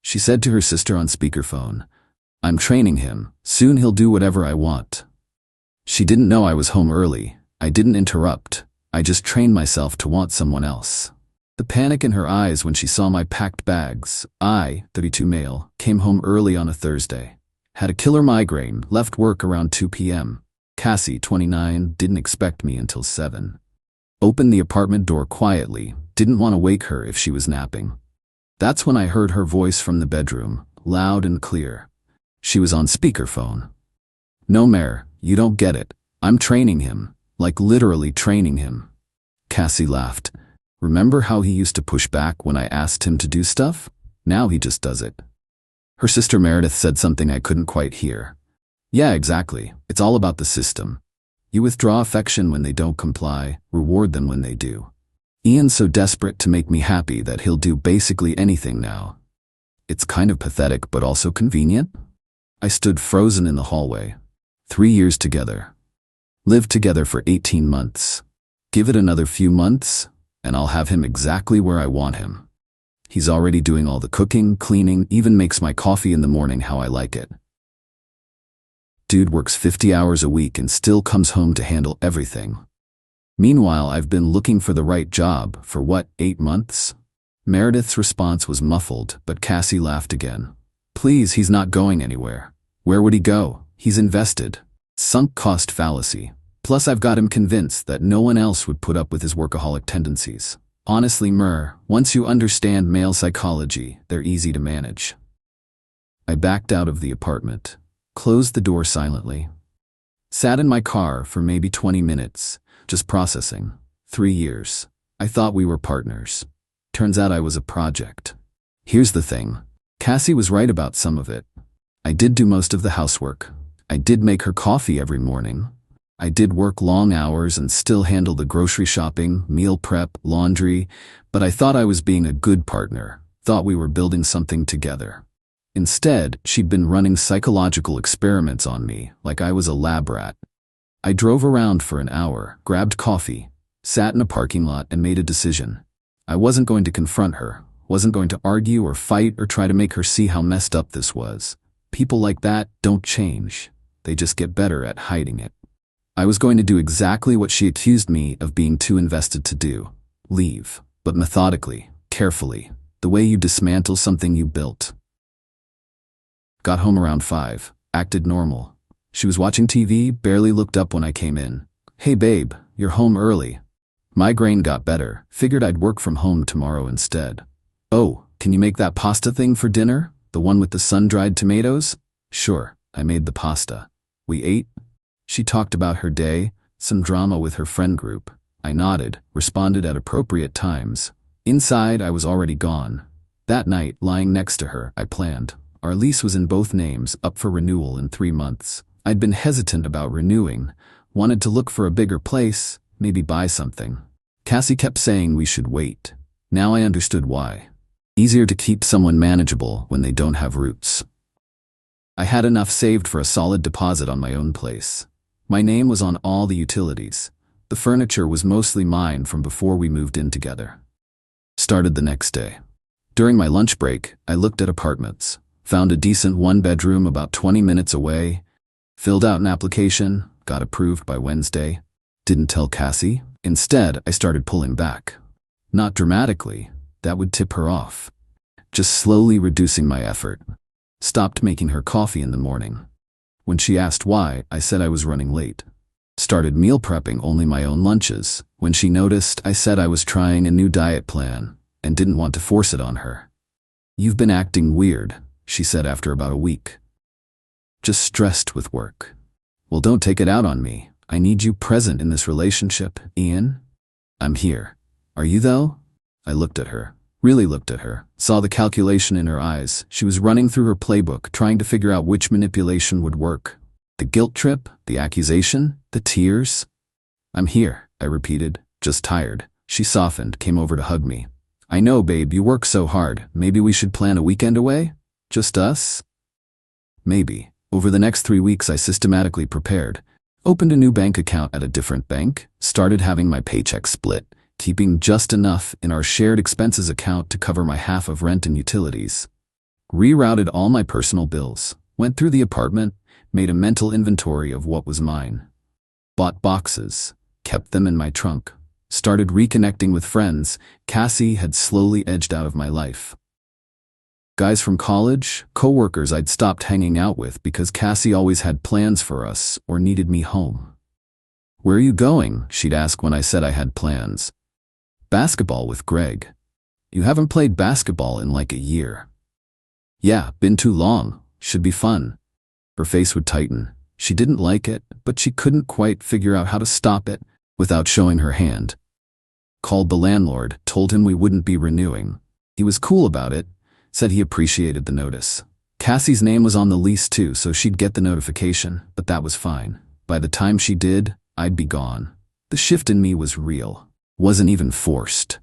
She said to her sister on speakerphone, "I'm training him. Soon he'll do whatever I want." She didn't know I was home early. I didn't interrupt. I just trained myself to want someone else. The panic in her eyes when she saw my packed bags. I, 32 male, came home early on a Thursday. Had a killer migraine, left work around 2 p.m. Cassie, 29, didn't expect me until 7. Opened the apartment door quietly, didn't want to wake her if she was napping. That's when I heard her voice from the bedroom, loud and clear. She was on speakerphone. "No, Mare, you don't get it. I'm training him, like literally training him." Cassie laughed. "Remember how he used to push back when I asked him to do stuff? Now he just does it." Her sister Meredith said something I couldn't quite hear. "Yeah, exactly. It's all about the system. You withdraw affection when they don't comply, reward them when they do. Ian's so desperate to make me happy that he'll do basically anything now. It's kind of pathetic but also convenient." I stood frozen in the hallway. 3 years together. Lived together for 18 months. Give it another few months, and I'll have him exactly where I want him. He's already doing all the cooking, cleaning, even makes my coffee in the morning how I like it. Dude works 50 hours a week and still comes home to handle everything. Meanwhile, I've been looking for the right job for 8 months? Meredith's response was muffled, but Cassie laughed again. "Please, he's not going anywhere. Where would he go? He's invested." Sunk cost fallacy. Plus, I've got him convinced that no one else would put up with his workaholic tendencies. Honestly, once you understand male psychology, they're easy to manage. I backed out of the apartment, closed the door silently. Sat in my car for maybe 20 minutes, just processing. 3 years. I thought we were partners. Turns out I was a project. Here's the thing. Cassie was right about some of it. I did do most of the housework. I did make her coffee every morning. I did work long hours and still handle the grocery shopping, meal prep, laundry, but I thought I was being a good partner, thought we were building something together. Instead, she'd been running psychological experiments on me like I was a lab rat. I drove around for an hour, grabbed coffee, sat in a parking lot and made a decision. I wasn't going to confront her, wasn't going to argue or fight or try to make her see how messed up this was. People like that don't change. They just get better at hiding it. I was going to do exactly what she accused me of being too invested to do. Leave, but methodically, carefully, the way you dismantle something you built. Got home around 5, acted normal. She was watching TV, barely looked up when I came in. "Hey babe, you're home early." Migraine got better, figured I'd work from home tomorrow instead. "Oh, can you make that pasta thing for dinner? The one with the sun-dried tomatoes?" "Sure," I made the pasta. We ate. She talked about her day, some drama with her friend group. I nodded, responded at appropriate times. Inside, I was already gone. That night, lying next to her, I planned. Our lease was in both names, up for renewal in 3 months. I'd been hesitant about renewing, wanted to look for a bigger place, maybe buy something. Cassie kept saying we should wait. Now I understood why. Easier to keep someone manageable when they don't have roots. I had enough saved for a solid deposit on my own place. My name was on all the utilities. The furniture was mostly mine from before we moved in together. Started the next day. During my lunch break, I looked at apartments, found a decent 1-bedroom about 20 minutes away, filled out an application, got approved by Wednesday. Didn't tell Cassie. Instead, I started pulling back. Not dramatically, that would tip her off. Just slowly reducing my effort. Stopped making her coffee in the morning. When she asked why, I said I was running late. Started meal prepping only my own lunches. When she noticed, I said I was trying a new diet plan and didn't want to force it on her. "You've been acting weird," she said after about a week. "Just stressed with work." "Well, don't take it out on me. I need you present in this relationship, Ian." "I'm here. Are you though?" I looked at her. Really looked at her. Saw the calculation in her eyes. She was running through her playbook, trying to figure out which manipulation would work. The guilt trip, the accusation, the tears. "I'm here," I repeated, just tired. She softened, came over to hug me. "I know, babe, you work so hard. Maybe we should plan a weekend away? Just us?" Maybe. Over the next 3 weeks, I systematically prepared. Opened a new bank account at a different bank, started having my paycheck split, keeping just enough in our shared expenses account to cover my half of rent and utilities. Rerouted all my personal bills, went through the apartment, made a mental inventory of what was mine. Bought boxes, kept them in my trunk. Started reconnecting with friends. Cassie had slowly edged out of my life. Guys from college, coworkers I'd stopped hanging out with because Cassie always had plans for us or needed me home. "Where are you going?" she'd ask when I said I had plans. "Basketball with Greg." "You haven't played basketball in like a year." "Yeah, been too long. Should be fun." Her face would tighten. She didn't like it, but she couldn't quite figure out how to stop it without showing her hand. Called the landlord, told him we wouldn't be renewing. He was cool about it, said he appreciated the notice. Cassie's name was on the lease too, so she'd get the notification, but that was fine. By the time she did, I'd be gone. The shift in me was real. Wasn't even forced.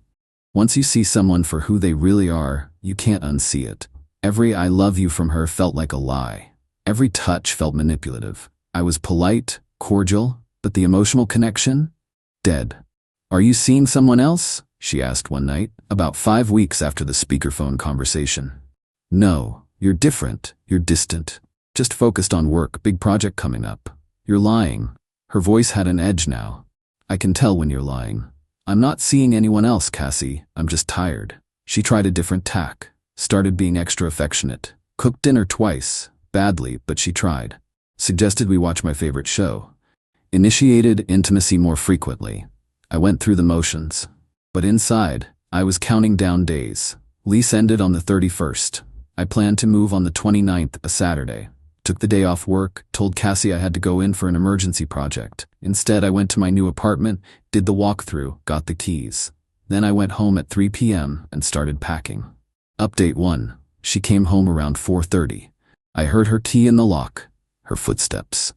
Once you see someone for who they really are, you can't unsee it. Every "I love you" from her felt like a lie. Every touch felt manipulative. I was polite, cordial, but the emotional connection? Dead. "Are you seeing someone else?" she asked one night, about 5 weeks after the speakerphone conversation. "No, you're different, you're distant. Just focused on work, big project coming up. You're lying." Her voice had an edge now. "I can tell when you're lying. I'm not seeing anyone else, Cassie, I'm just tired." She tried a different tack, started being extra affectionate. Cooked dinner twice, badly, but she tried. Suggested we watch my favorite show. Initiated intimacy more frequently. I went through the motions. But inside, I was counting down days. Lease ended on the 31st. I planned to move on the 29th, a Saturday. Took the day off work, told Cassie I had to go in for an emergency project. Instead, I went to my new apartment, did the walkthrough, got the keys. Then I went home at 3 p.m. and started packing. Update 1. She came home around 4:30. I heard her key in the lock, her footsteps.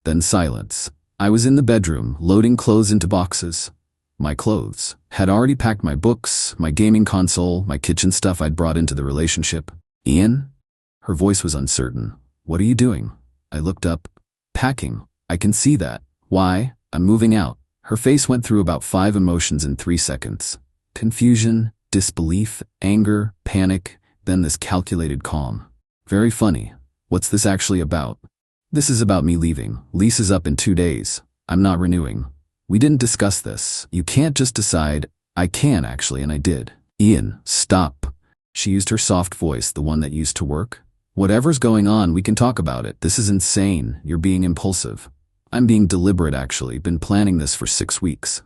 Then silence. I was in the bedroom, loading clothes into boxes. My clothes. Had already packed my books, my gaming console, my kitchen stuff I'd brought into the relationship. "Ian?" Her voice was uncertain. "What are you doing?" I looked up. "Packing. I can see that." "Why?" "I'm moving out." Her face went through about 5 emotions in 3 seconds. Confusion, disbelief, anger, panic, then this calculated calm. "Very funny. What's this actually about?" "This is about me leaving. Lease is up in 2 days. I'm not renewing." "We didn't discuss this. You can't just decide." "I can actually, and I did." "Ian, stop." She used her soft voice, the one that used to work. "Whatever's going on, we can talk about it. This is insane. You're being impulsive." "I'm being deliberate actually. Been planning this for 6 weeks."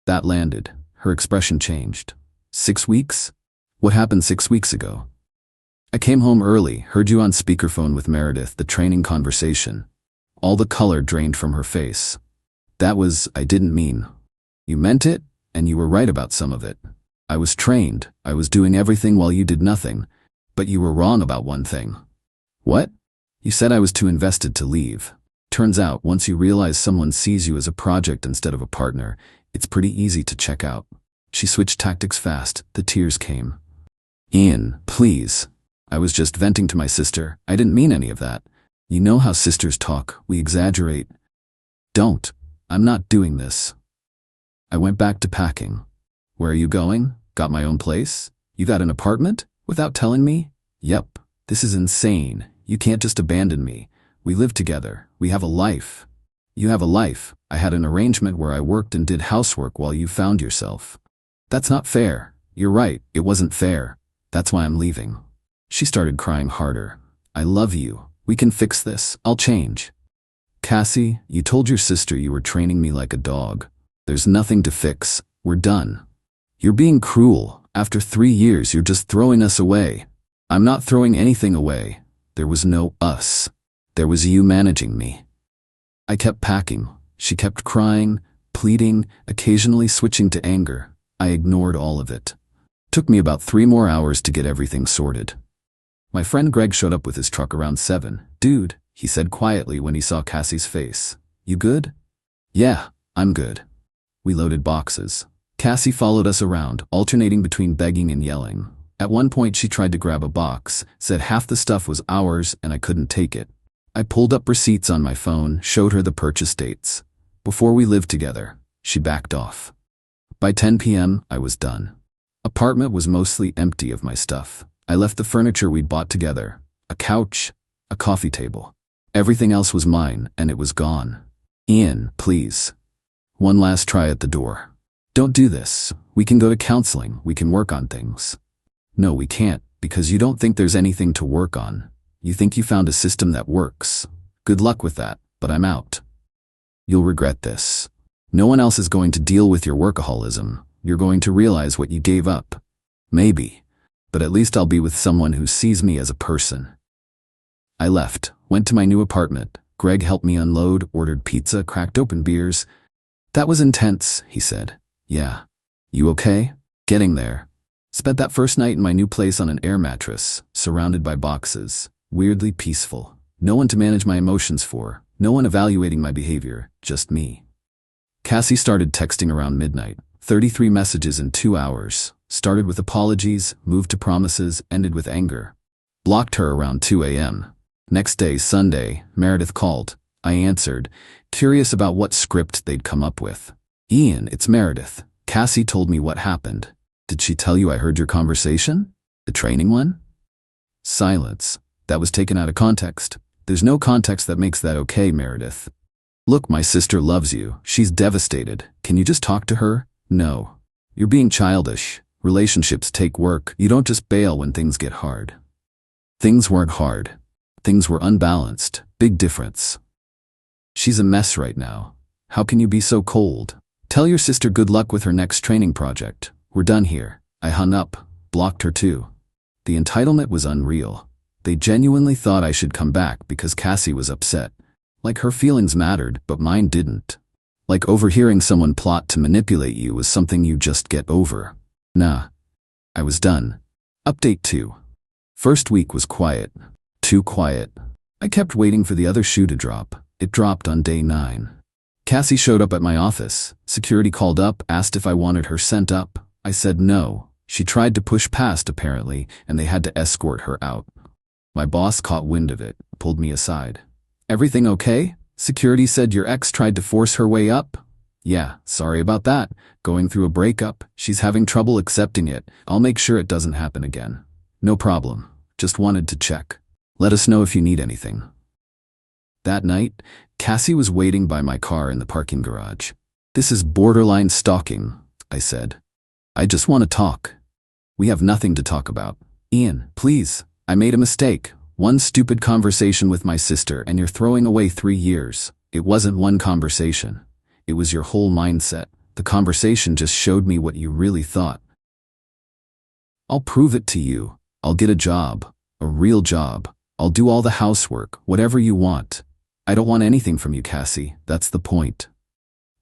That landed. Her expression changed. 6 weeks? What happened 6 weeks ago? "I came home early, heard you on speakerphone with Meredith, the training conversation." All the color drained from her face. "That was, I didn't mean." "You meant it, and you were right about some of it. I was trained, I was doing everything while you did nothing, but you were wrong about one thing." "What?" "You said I was too invested to leave. Turns out, once you realize someone sees you as a project instead of a partner, it's pretty easy to check out." She switched tactics fast, the tears came. "Ian, please. I was just venting to my sister. I didn't mean any of that. You know how sisters talk, we exaggerate." "Don't. I'm not doing this." I went back to packing. "Where are you going? Got my own place? You got an apartment? Without telling me?" "Yep. This is insane. You can't just abandon me. We live together. We have a life." "You have a life. I had an arrangement where I worked and did housework while you found yourself." "That's not fair." "You're right. It wasn't fair. That's why I'm leaving." She started crying harder. "I love you. We can fix this. I'll change." "Cassie, you told your sister you were training me like a dog. There's nothing to fix. We're done." "You're being cruel. After 3 years, you're just throwing us away." "I'm not throwing anything away. There was no us. There was you managing me." I kept packing. She kept crying, pleading, occasionally switching to anger. I ignored all of it. Took me about 3 more hours to get everything sorted. My friend Greg showed up with his truck around 7. "Dude," he said quietly when he saw Cassie's face. "You good?" "Yeah, I'm good." We loaded boxes. Cassie followed us around, alternating between begging and yelling. At one point she tried to grab a box, said half the stuff was ours and I couldn't take it. I pulled up receipts on my phone, showed her the purchase dates. Before we lived together, she backed off. By 10 p.m., I was done. Apartment was mostly empty of my stuff. I left the furniture we'd bought together. A couch, a coffee table. Everything else was mine, and it was gone. Ian, please. One last try at the door. Don't do this. We can go to counseling. We can work on things. No, we can't, because you don't think there's anything to work on. You think you found a system that works. Good luck with that, but I'm out. You'll regret this. No one else is going to deal with your workaholism. You're going to realize what you gave up. Maybe. But at least I'll be with someone who sees me as a person. I left, went to my new apartment. Greg helped me unload, ordered pizza, cracked open beers. That was intense, he said. Yeah. You okay? Getting there. Spent that first night in my new place on an air mattress, surrounded by boxes. Weirdly peaceful. No one to manage my emotions for. No one evaluating my behavior. Just me. Cassie started texting around midnight. 33 messages in 2 hours. Started with apologies, moved to promises, ended with anger. Blocked her around 2 a.m. Next day, Sunday, Meredith called. I answered, curious about what script they'd come up with. Ian, it's Meredith. Cassie told me what happened. Did she tell you I heard your conversation? The training one? Silence. That was taken out of context. There's no context that makes that okay, Meredith. Look, my sister loves you. She's devastated. Can you just talk to her? No. You're being childish. Relationships take work. You don't just bail when things get hard. Things weren't hard. Things were unbalanced. Big difference. She's a mess right now. How can you be so cold? Tell your sister good luck with her next training project. We're done here. I hung up, blocked her too. The entitlement was unreal. They genuinely thought I should come back because Cassie was upset. Like her feelings mattered, but mine didn't. Like overhearing someone plot to manipulate you was something you just get over. Nah. I was done. Update 2. First week was quiet. Too quiet. I kept waiting for the other shoe to drop. It dropped on day 9. Cassie showed up at my office. Security called up, asked if I wanted her sent up. I said no. She tried to push past, apparently, and they had to escort her out. My boss caught wind of it, pulled me aside. Everything okay? Security said your ex tried to force her way up? Yeah, sorry about that. Going through a breakup. She's having trouble accepting it. I'll make sure it doesn't happen again. No problem. Just wanted to check. Let us know if you need anything. That night, Cassie was waiting by my car in the parking garage. This is borderline stalking, I said. I just want to talk. We have nothing to talk about. Ian, please. I made a mistake. One stupid conversation with my sister and you're throwing away 3 years. It wasn't one conversation. It was your whole mindset. The conversation just showed me what you really thought. I'll prove it to you. I'll get a job. A real job. I'll do all the housework, whatever you want. I don't want anything from you, Cassie. That's the point.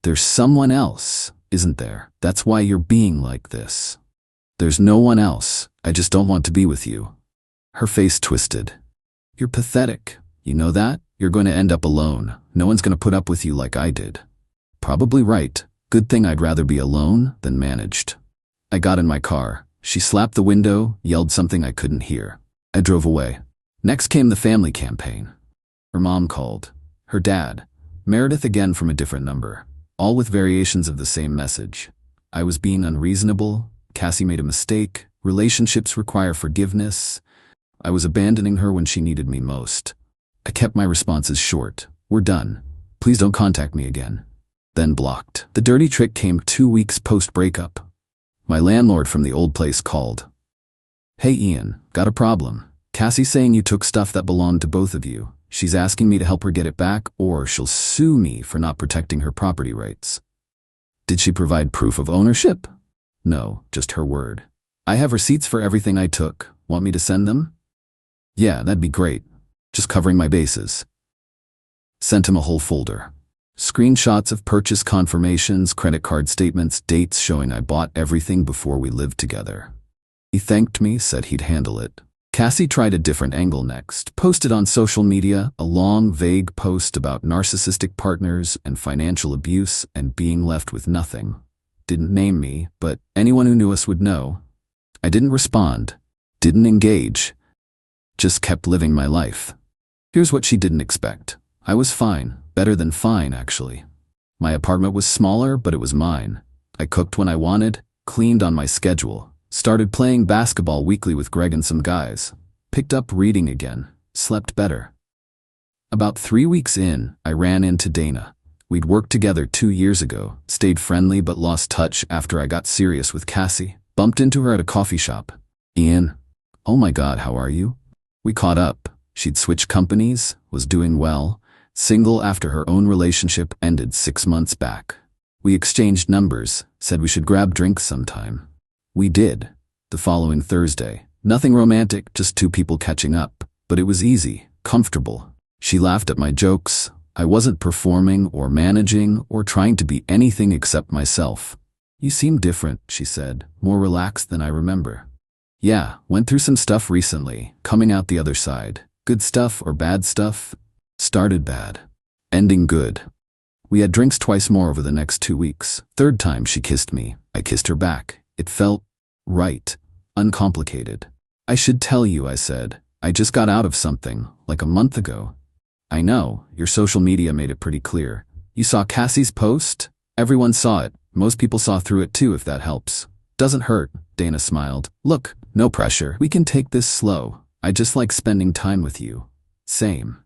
There's someone else, isn't there? That's why you're being like this. There's no one else. I just don't want to be with you. Her face twisted. You're pathetic. You know that? You're going to end up alone. No one's going to put up with you like I did. Probably right. Good thing I'd rather be alone than managed. I got in my car. She slapped the window, yelled something I couldn't hear. I drove away. Next came the family campaign. Her mom called. Her dad. Meredith again from a different number. All with variations of the same message. I was being unreasonable. Cassie made a mistake. Relationships require forgiveness. I was abandoning her when she needed me most. I kept my responses short. We're done. Please don't contact me again. Then blocked. The dirty trick came 2 weeks post-breakup. My landlord from the old place called. Hey Ian, got a problem. Cassie's saying you took stuff that belonged to both of you. She's asking me to help her get it back or she'll sue me for not protecting her property rights. Did she provide proof of ownership? No, just her word. I have receipts for everything I took. Want me to send them? Yeah, that'd be great. Just covering my bases. Sent him a whole folder. Screenshots of purchase confirmations, credit card statements, dates showing I bought everything before we lived together. He thanked me, said he'd handle it. Cassie tried a different angle next, posted on social media a long, vague post about narcissistic partners and financial abuse and being left with nothing. Didn't name me, but anyone who knew us would know. I didn't respond, didn't engage, just kept living my life. Here's what she didn't expect. I was fine, better than fine actually. My apartment was smaller, but it was mine. I cooked when I wanted, cleaned on my schedule, Started playing basketball weekly with Greg and some guys. Picked up reading again. Slept better. About 3 weeks in, I ran into Dana. We'd worked together 2 years ago, stayed friendly but lost touch after I got serious with Cassie. Bumped into her at a coffee shop. Ian, oh my God, how are you? We caught up. She'd switched companies, was doing well, single after her own relationship ended 6 months back. We exchanged numbers, said we should grab drinks sometime. We did. The following Thursday. Nothing romantic, just 2 people catching up. But it was easy, comfortable. She laughed at my jokes. I wasn't performing or managing or trying to be anything except myself. You seem different, she said, more relaxed than I remember. Yeah, went through some stuff recently, coming out the other side. Good stuff or bad stuff? Started bad. Ending good. We had drinks twice more over the next 2 weeks. Third time she kissed me. I kissed her back. It felt right. Uncomplicated. I should tell you, I said. I just got out of something, like a month ago. I know, your social media made it pretty clear. You saw Cassie's post? Everyone saw it. Most people saw through it too, if that helps. Doesn't hurt, Dana smiled. Look, no pressure. We can take this slow. I just like spending time with you. Same.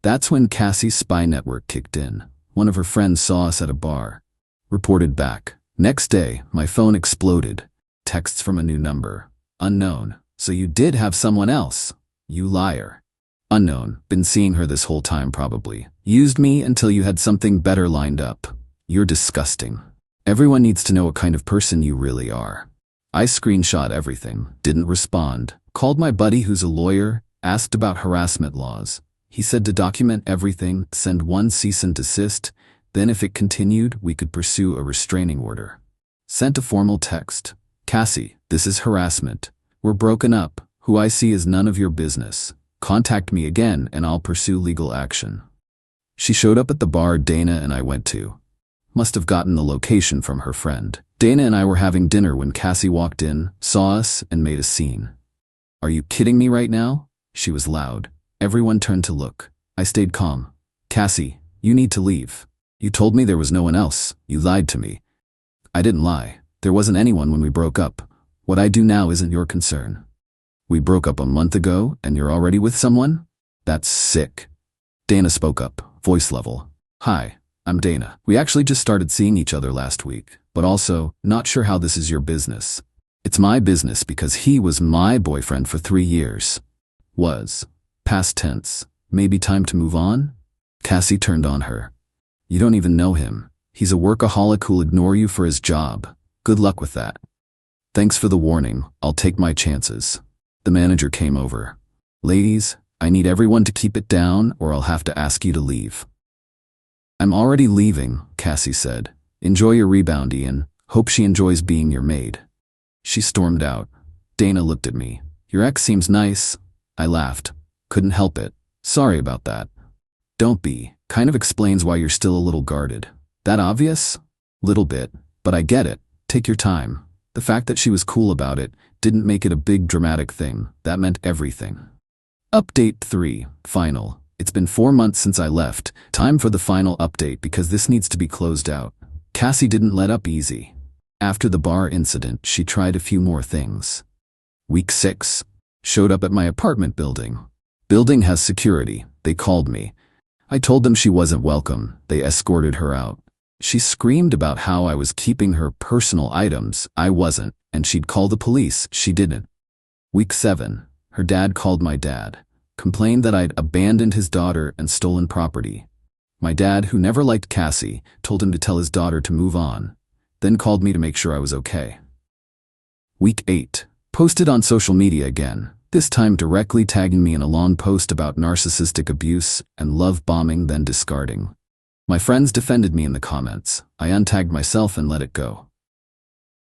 That's when Cassie's spy network kicked in. One of her friends saw us at a bar. Reported back. Next day, my phone exploded. Texts from a new number. Unknown. So you did have someone else. You liar. Unknown. Been seeing her this whole time probably. Used me until you had something better lined up. You're disgusting. Everyone needs to know what kind of person you really are. I screenshot everything. Didn't respond. Called my buddy who's a lawyer. Asked about harassment laws. He said to document everything, send 1 cease and desist. Then if it continued, we could pursue a restraining order. Sent a formal text. Cassie, this is harassment. We're broken up. Who I see is none of your business. Contact me again and I'll pursue legal action. She showed up at the bar Dana and I went to. Must have gotten the location from her friend. Dana and I were having dinner when Cassie walked in, saw us, and made a scene. Are you kidding me right now? She was loud. Everyone turned to look. I stayed calm. Cassie, you need to leave. You told me there was no one else. You lied to me. I didn't lie. There wasn't anyone when we broke up. What I do now isn't your concern. We broke up a month ago and you're already with someone? That's sick. Dana spoke up, voice level. Hi, I'm Dana. We actually just started seeing each other last week, but also, not sure how this is your business. It's my business because he was my boyfriend for 3 years. Was. Past tense. Maybe time to move on? Cassie turned on her. You don't even know him. He's a workaholic who'll ignore you for his job. Good luck with that. Thanks for the warning. I'll take my chances. The manager came over. Ladies, I need everyone to keep it down or I'll have to ask you to leave. I'm already leaving, Cassie said. Enjoy your rebound, Ian. Hope she enjoys being your maid. She stormed out. Dana looked at me. Your ex seems nice. I laughed. Couldn't help it. Sorry about that. Don't be. Kind of explains why you're still a little guarded. That obvious? Little bit. But I get it. Take your time. The fact that she was cool about it didn't make it a big dramatic thing. That meant everything. Update 3. Final. It's been 4 months since I left. Time for the final update because this needs to be closed out. Cassie didn't let up easy. After the bar incident, she tried a few more things. Week 6. Showed up at my apartment building. Building has security. They called me. I told them she wasn't welcome. They escorted her out. She screamed about how I was keeping her personal items. I wasn't, and she'd call the police. She didn't. Week 7. Her dad called my dad. Complained that I'd abandoned his daughter and stolen property. My dad, who never liked Cassie, told him to tell his daughter to move on. Then called me to make sure I was okay. Week 8. Posted on social media again. This time directly tagging me in a long post about narcissistic abuse and love bombing, then discarding. My friends defended me in the comments. I untagged myself and let it go.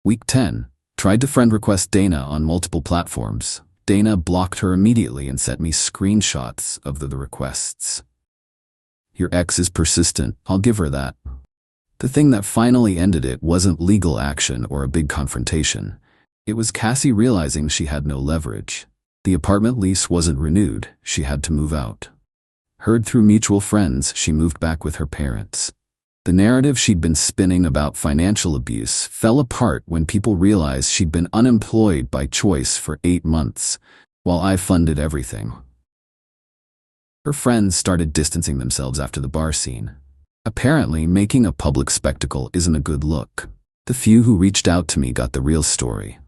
Week 10. Tried to friend request Dana on multiple platforms. Dana blocked her immediately and sent me screenshots of the requests. Your ex is persistent, I'll give her that. The thing that finally ended it wasn't legal action or a big confrontation. It was Cassie realizing she had no leverage. The apartment lease wasn't renewed, she had to move out. Heard through mutual friends she moved back with her parents. The narrative she'd been spinning about financial abuse fell apart when people realized she'd been unemployed by choice for 8 months, while I funded everything. Her friends started distancing themselves after the bar scene. Apparently, making a public spectacle isn't a good look. The few who reached out to me got the real story.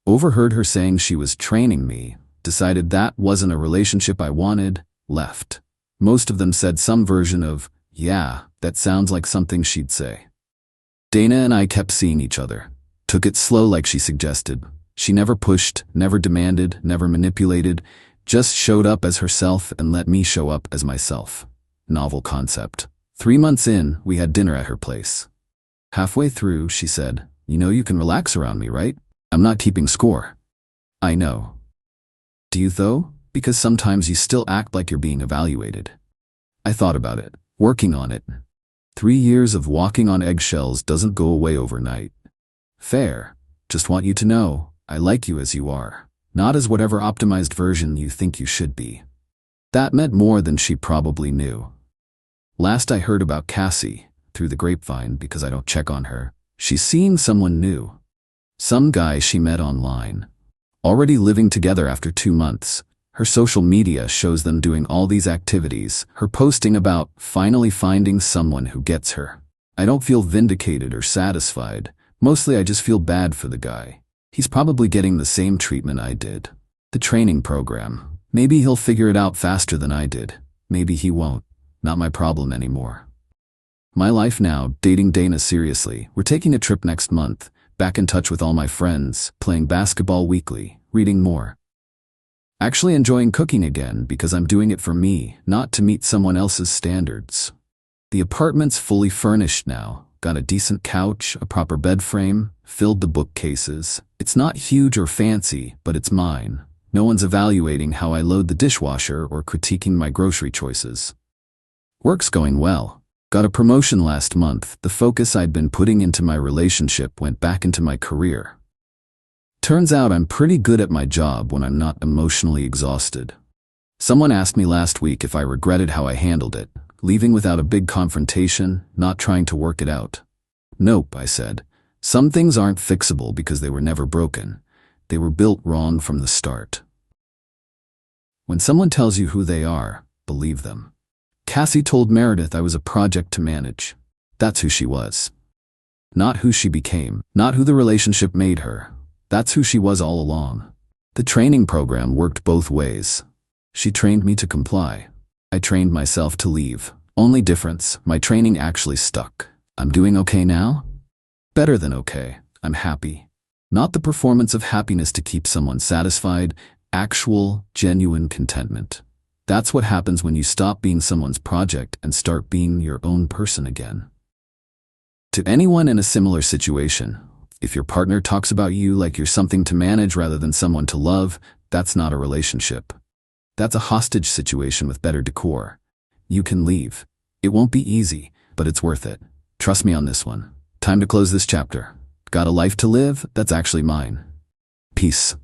Overheard her saying she was training me, decided that wasn't a relationship I wanted, left. Most of them said some version of, "Yeah, that sounds like something she'd say." Dana and I kept seeing each other. Took it slow like she suggested. She never pushed, never demanded, never manipulated, just showed up as herself and let me show up as myself. Novel concept. 3 months in, we had dinner at her place. Halfway through, she said, "You know you can relax around me, right? I'm not keeping score." I know. Do you though? Because sometimes you still act like you're being evaluated. I thought about it, working on it. 3 years of walking on eggshells doesn't go away overnight. Fair. Just want you to know, I like you as you are, not as whatever optimized version you think you should be. That meant more than she probably knew. Last I heard about Cassie, through the grapevine because I don't check on her, she's seeing someone new. Some guy she met online. Already living together after 2 months. Her social media shows them doing all these activities, her posting about finally finding someone who gets her. I don't feel vindicated or satisfied. Mostly I just feel bad for the guy. He's probably getting the same treatment I did. The training program. Maybe he'll figure it out faster than I did. Maybe he won't. Not my problem anymore. My life now, dating Dana seriously. We're taking a trip next month. Back in touch with all my friends, playing basketball weekly, reading more. Actually enjoying cooking again because I'm doing it for me, not to meet someone else's standards. The apartment's fully furnished now. Got a decent couch, a proper bed frame, filled the bookcases. It's not huge or fancy, but it's mine. No one's evaluating how I load the dishwasher or critiquing my grocery choices. Work's going well. Got a promotion last month. The focus I'd been putting into my relationship went back into my career. Turns out I'm pretty good at my job when I'm not emotionally exhausted. Someone asked me last week if I regretted how I handled it, leaving without a big confrontation, not trying to work it out. Nope, I said. Some things aren't fixable because they were never broken. They were built wrong from the start. When someone tells you who they are, believe them. Cassie told Meredith I was a project to manage. That's who she was. Not who she became, not who the relationship made her. That's who she was all along. The training program worked both ways. She trained me to comply. I trained myself to leave. Only difference, my training actually stuck. I'm doing okay now? Better than okay. I'm happy. Not the performance of happiness to keep someone satisfied, actual, genuine contentment. That's what happens when you stop being someone's project and start being your own person again. To anyone in a similar situation, if your partner talks about you like you're something to manage rather than someone to love, that's not a relationship. That's a hostage situation with better decor. You can leave. It won't be easy, but it's worth it. Trust me on this one. Time to close this chapter. Got a life to live? That's actually mine. Peace.